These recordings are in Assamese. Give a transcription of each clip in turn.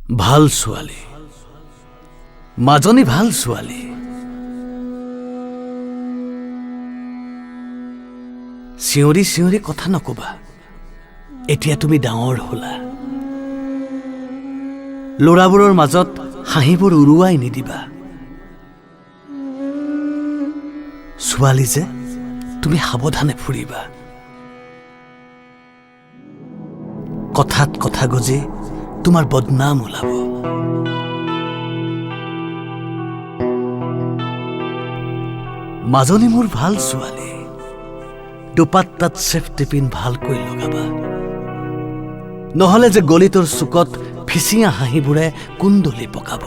ভাল ছোৱালী, মাজনী ভাল ছোৱালী। চিঞৰি চিঞৰি কথা নকবা, এতিয়া তুমি ডাঙৰ হলা। ল'ৰাবোৰৰ মাজত হাঁহিবোৰ উৰুৱাই নিদিবা। ছোৱালী যে, তুমি সাৱধানে ফুৰিবা। কথাত কথা গজি তোমাৰ বদনাম ওলাব। মাজনী মোৰ ভাল ছোৱালী, দুপাত্তাত চেফটি পিন ভালকৈ লগাবা, নহলে যে গলিটোৰ চুকত ফিচিঙা হাঁহিবোৰে কুন্দলি পকাব।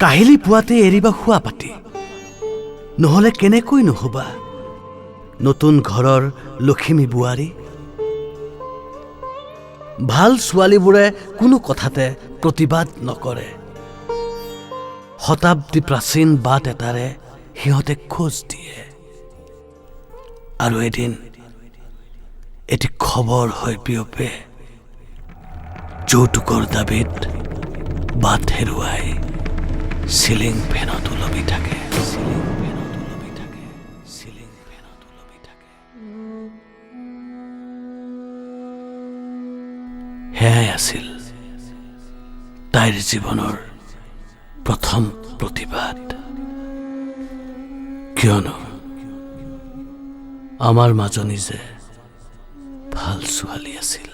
কাহিলী পুৱাতে এৰিবা শোৱা পাতি, নহলে কেনেকৈ নহবা নতুন ঘৰৰ লখিমী বোৱাৰী। ভাল ছোৱালীবোৰে কোনো কথাতে প্ৰতিবাদ নকৰে। শতাব্দী প্ৰাচীন বাট এটাৰে সিহঁতে খোজ দিয়ে, আৰু এটি খবৰ হৈ বিয়পে। যৌতুকৰ দাবীত বাট হেৰুৱাই চিলিং ফেনত ওলমি থাকে। সেয়াই আছিল তাইৰ জীৱনৰ প্ৰথম প্ৰতিবাদ। কিয়নো আমাৰ মাজনী যে ভাল ছোৱালী আছিল।